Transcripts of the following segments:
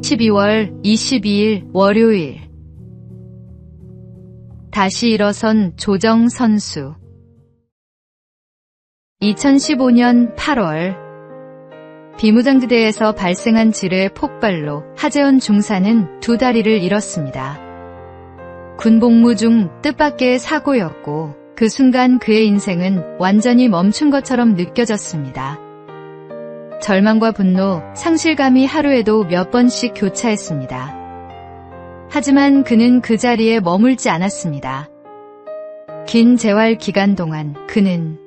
12월 22일 월요일. 다시 일어선 조정 선수. 2015년 8월 비무장지대에서 발생한 지뢰 폭발로 하재헌 중사는 두 다리를 잃었습니다. 군복무 중 뜻밖의 사고였고 그 순간 그의 인생은 완전히 멈춘 것처럼 느껴졌습니다. 절망과 분노, 상실감이 하루에도 몇 번씩 교차했습니다. 하지만 그는 그 자리에 머물지 않았습니다. 긴 재활 기간 동안 그는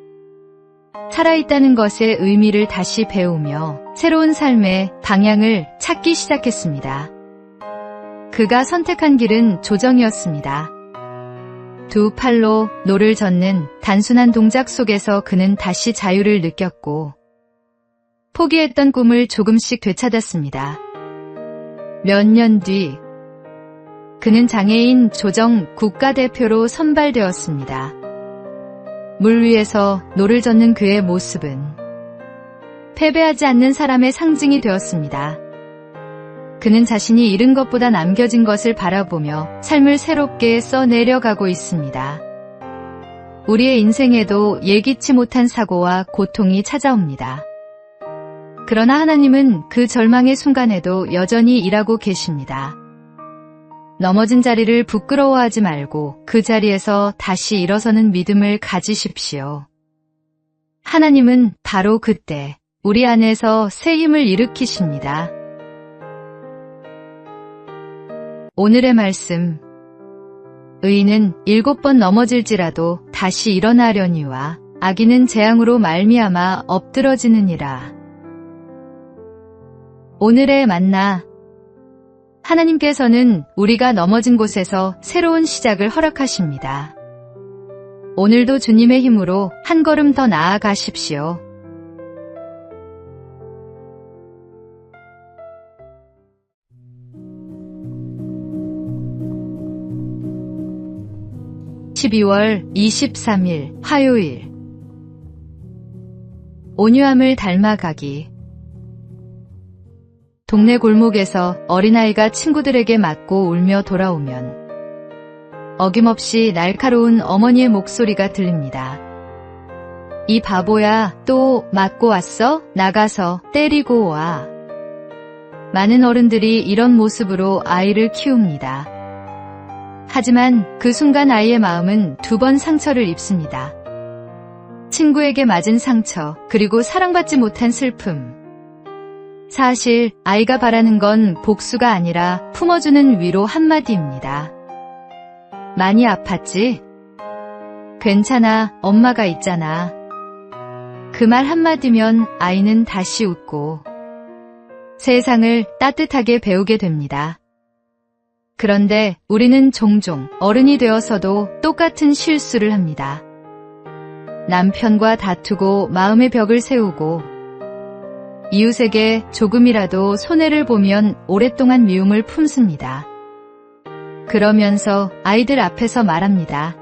살아있다는 것의 의미를 다시 배우며 새로운 삶의 방향을 찾기 시작했습니다. 그가 선택한 길은 조정이었습니다. 두 팔로 노를 젓는 단순한 동작 속에서 그는 다시 자유를 느꼈고 포기했던 꿈을 조금씩 되찾았습니다. 몇 년 뒤 그는 장애인 조정 국가대표로 선발되었습니다. 물 위에서 노를 젓는 그의 모습은 패배하지 않는 사람의 상징이 되었습니다. 그는 자신이 잃은 것보다 남겨진 것을 바라보며 삶을 새롭게 써내려가고 있습니다. 우리의 인생에도 예기치 못한 사고와 고통이 찾아옵니다. 그러나 하나님은 그 절망의 순간에도 여전히 일하고 계십니다. 넘어진 자리를 부끄러워하지 말고 그 자리에서 다시 일어서는 믿음을 가지십시오. 하나님은 바로 그때 우리 안에서 새 힘을 일으키십니다. 오늘의 말씀. 의인은 7번 넘어질지라도 다시 일어나려니와 악인은 재앙으로 말미암아 엎드러지느니라. 오늘의 만나. 하나님께서는 우리가 넘어진 곳에서 새로운 시작을 허락하십니다. 오늘도 주님의 힘으로 한 걸음 더 나아가십시오. (12월 23일) 화요일. 온유함을 닮아가기. 동네 골목에서 어린아이가 친구들에게 맞고 울며 돌아오면 어김없이 날카로운 어머니의 목소리가 들립니다. 이 바보야, 또 맞고 왔어? 나가서 때리고 와. 많은 어른들이 이런 모습으로 아이를 키웁니다. 하지만 그 순간 아이의 마음은 2번 상처를 입습니다. 친구에게 맞은 상처, 그리고 사랑받지 못한 슬픔. 사실 아이가 바라는 건 복수가 아니라 품어주는 위로 한마디입니다. 많이 아팠지? 괜찮아, 엄마가 있잖아. 그 말 한마디면 아이는 다시 웃고 세상을 따뜻하게 배우게 됩니다. 그런데 우리는 종종 어른이 되어서도 똑같은 실수를 합니다. 남편과 다투고 마음의 벽을 세우고 이웃에게 조금이라도 손해를 보면 오랫동안 미움을 품습니다. 그러면서 아이들 앞에서 말합니다.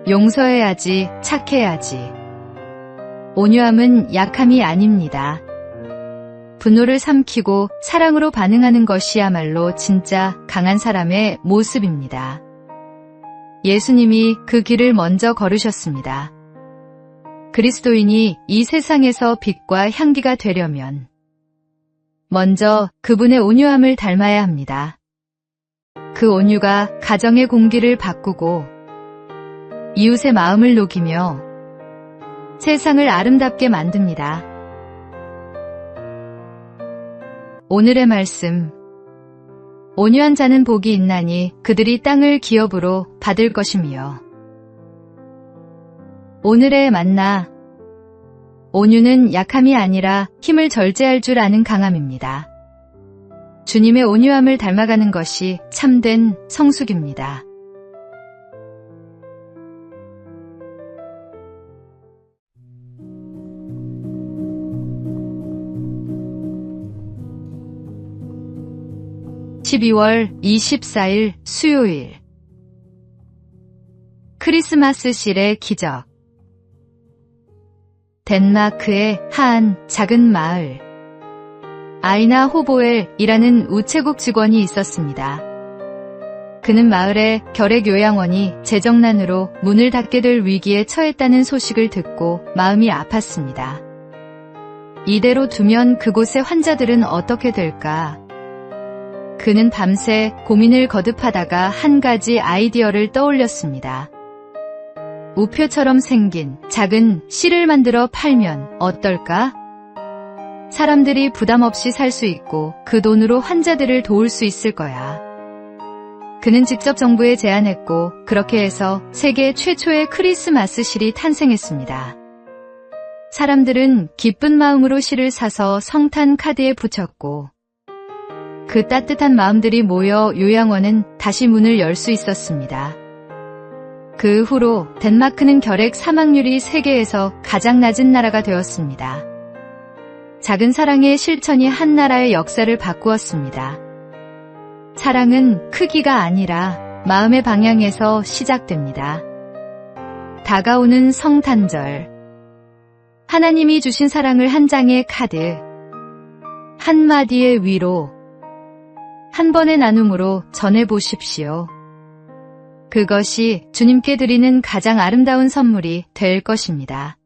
용서해야지, 착해야지. 온유함은 약함이 아닙니다. 분노를 삼키고 사랑으로 반응하는 것이야말로 진짜 강한 사람의 모습입니다. 예수님이 그 길을 먼저 걸으셨습니다. 그리스도인이 이 세상에서 빛과 향기가 되려면 먼저 그분의 온유함을 닮아야 합니다. 그 온유가 가정의 공기를 바꾸고 이웃의 마음을 녹이며 세상을 아름답게 만듭니다. 오늘의 말씀. 온유한 자는 복이 있나니 그들이 땅을 기업으로 받을 것이며. 오늘의 만나. 온유는 약함이 아니라 힘을 절제할 줄 아는 강함입니다. 주님의 온유함을 닮아가는 것이 참된 성숙입니다. (12월 24일) 수요일. 크리스마스실의 기적. 덴마크의 한 작은 마을. 아이나 호보엘이라는 우체국 직원이 있었습니다. 그는 마을의 결핵요양원이 재정난으로 문을 닫게 될 위기에 처했다는 소식을 듣고 마음이 아팠습니다. 이대로 두면 그곳의 환자들은 어떻게 될까? 그는 밤새 고민을 거듭하다가 한 가지 아이디어를 떠올렸습니다. 우표처럼 생긴 작은 실을 만들어 팔면 어떨까? 사람들이 부담 없이 살 수 있고 그 돈으로 환자들을 도울 수 있을 거야. 그는 직접 정부에 제안했고 그렇게 해서 세계 최초의 크리스마스 실이 탄생했습니다. 사람들은 기쁜 마음으로 실을 사서 성탄 카드에 붙였고 그 따뜻한 마음들이 모여 요양원은 다시 문을 열 수 있었습니다. 그 후로 덴마크는 결핵 사망률이 세계에서 가장 낮은 나라가 되었습니다. 작은 사랑의 실천이 한 나라의 역사를 바꾸었습니다. 사랑은 크기가 아니라 마음의 방향에서 시작됩니다. 다가오는 성탄절. 하나님이 주신 사랑을 한 장의 카드, 한마디의 위로, 한 번의 나눔으로 전해보십시오. 그것이 주님께 드리는 가장 아름다운 선물이 될 것입니다.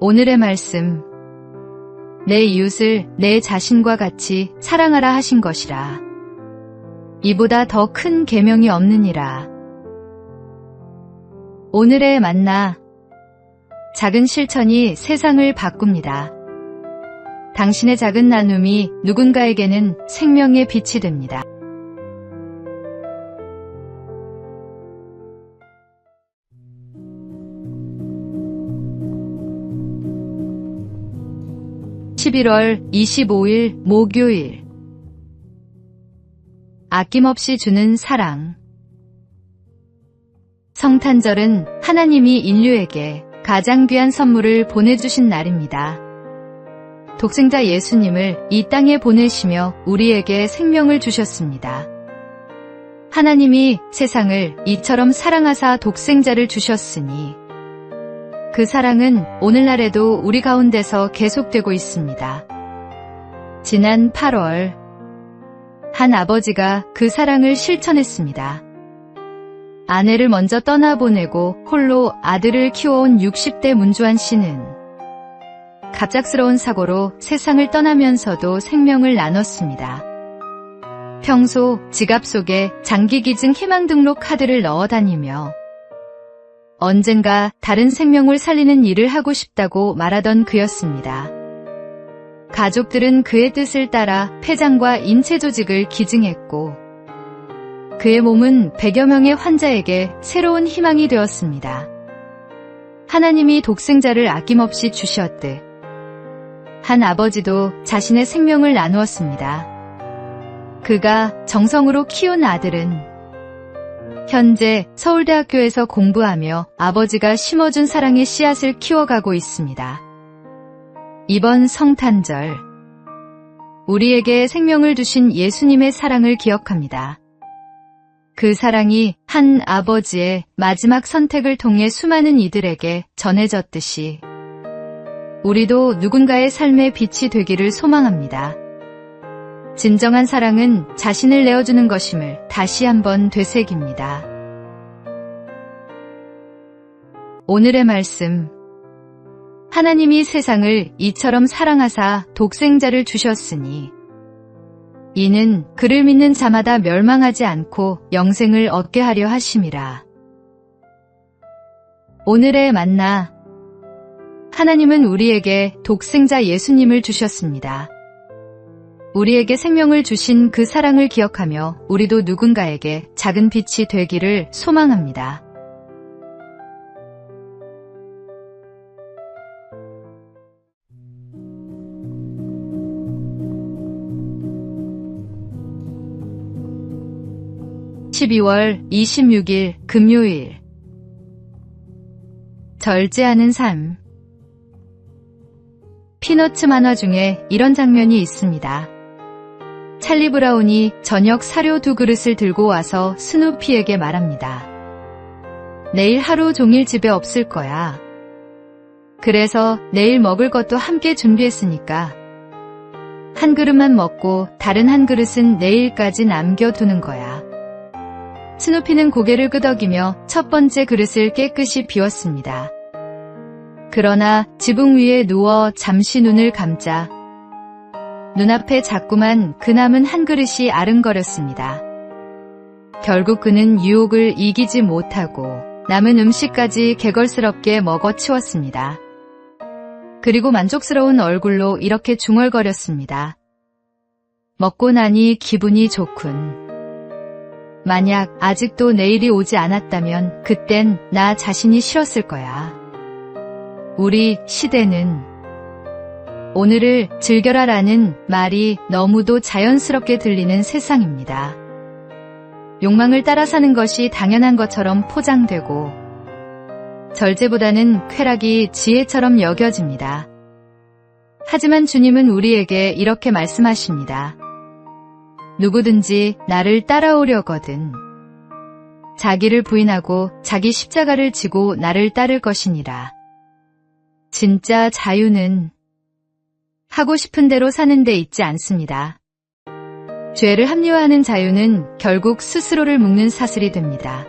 오늘의 말씀. 내 이웃을 내 자신과 같이 사랑하라 하신 것이라. 이보다 더 큰 계명이 없느니라. 오늘의 만나. 작은 실천이 세상을 바꿉니다. 당신의 작은 나눔이 누군가에게는 생명의 빛이 됩니다. (11월 25일) 목요일. 아낌없이 주는 사랑. 성탄절은 하나님이 인류에게 가장 귀한 선물을 보내주신 날입니다. 독생자 예수님을 이 땅에 보내시며 우리에게 생명을 주셨습니다. 하나님이 세상을 이처럼 사랑하사 독생자를 주셨으니 그 사랑은 오늘날에도 우리 가운데서 계속되고 있습니다. 지난 8월 한 아버지가 그 사랑을 실천했습니다. 아내를 먼저 떠나보내고 홀로 아들을 키워온 60대 문주환 씨는 갑작스러운 사고로 세상을 떠나면서도 생명을 나눴습니다. 평소 지갑 속에 장기기증 희망등록 카드를 넣어 다니며 언젠가 다른 생명을 살리는 일을 하고 싶다고 말하던 그였습니다. 가족들은 그의 뜻을 따라 폐장과 인체 조직을 기증했고 그의 몸은 100여 명의 환자에게 새로운 희망이 되었습니다. 하나님이 독생자를 아낌없이 주셨듯 한 아버지도 자신의 생명을 나누었습니다. 그가 정성으로 키운 아들은 현재 서울대학교에서 공부하며 아버지가 심어준 사랑의 씨앗을 키워가고 있습니다. 이번 성탄절, 우리에게 생명을 주신 예수님의 사랑을 기억합니다. 그 사랑이 한 아버지의 마지막 선택을 통해 수많은 이들에게 전해졌듯이 우리도 누군가의 삶의 빛이 되기를 소망합니다. 진정한 사랑은 자신을 내어주는 것임을 다시 한번 되새깁니다. 오늘의 말씀. 하나님이 세상을 이처럼 사랑하사 독생자를 주셨으니 이는 그를 믿는 자마다 멸망하지 않고 영생을 얻게 하려 하심이라. 오늘의 만나. 하나님은 우리에게 독생자 예수님을 주셨습니다. 우리에게 생명을 주신 그 사랑을 기억하며 우리도 누군가에게 작은 빛이 되기를 소망합니다. (12월 26일) 금요일. 절제하는 삶. 피너츠 만화 중에 이런 장면이 있습니다. 찰리 브라운이 저녁 사료 2그릇을 들고 와서 스누피에게 말합니다. 내일 하루 종일 집에 없을 거야. 그래서 내일 먹을 것도 함께 준비했으니까 한 그릇만 먹고 다른 한 그릇은 내일까지 남겨두는 거야. 스누피는 고개를 끄덕이며 첫 번째 그릇을 깨끗이 비웠습니다. 그러나 지붕 위에 누워 잠시 눈을 감자 눈앞에 자꾸만 그 남은 한 그릇이 아른거렸습니다. 결국 그는 유혹을 이기지 못하고 남은 음식까지 개걸스럽게 먹어치웠습니다. 그리고 만족스러운 얼굴로 이렇게 중얼거렸습니다. 먹고 나니 기분이 좋군. 만약 아직도 내일이 오지 않았다면 그땐 나 자신이 싫었을 거야. 우리 시대는 오늘을 즐겨라라는 말이 너무도 자연스럽게 들리는 세상입니다. 욕망을 따라 사는 것이 당연한 것처럼 포장되고 절제보다는 쾌락이 지혜처럼 여겨집니다. 하지만 주님은 우리에게 이렇게 말씀하십니다. 누구든지 나를 따라오려거든 자기를 부인하고 자기 십자가를 지고 나를 따를 것이니라. 진짜 자유는 하고 싶은 대로 사는 데 있지 않습니다. 죄를 합리화하는 자유는 결국 스스로를 묶는 사슬이 됩니다.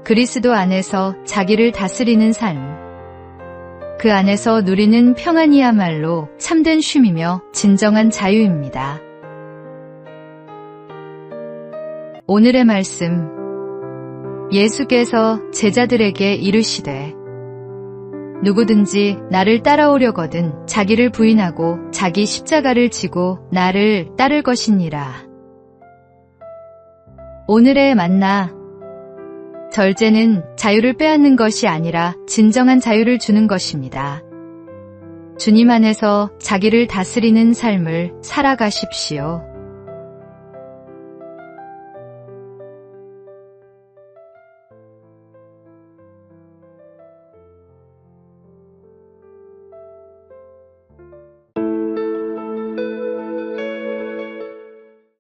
그리스도 안에서 자기를 다스리는 삶, 그 안에서 누리는 평안이야말로 참된 쉼이며 진정한 자유입니다. 오늘의 말씀, 예수께서 제자들에게 이르시되 누구든지 나를 따라오려거든 자기를 부인하고 자기 십자가를 지고 나를 따를 것이니라. 오늘의 만나, 절제는 자유를 빼앗는 것이 아니라 진정한 자유를 주는 것입니다. 주님 안에서 자기를 다스리는 삶을 살아가십시오.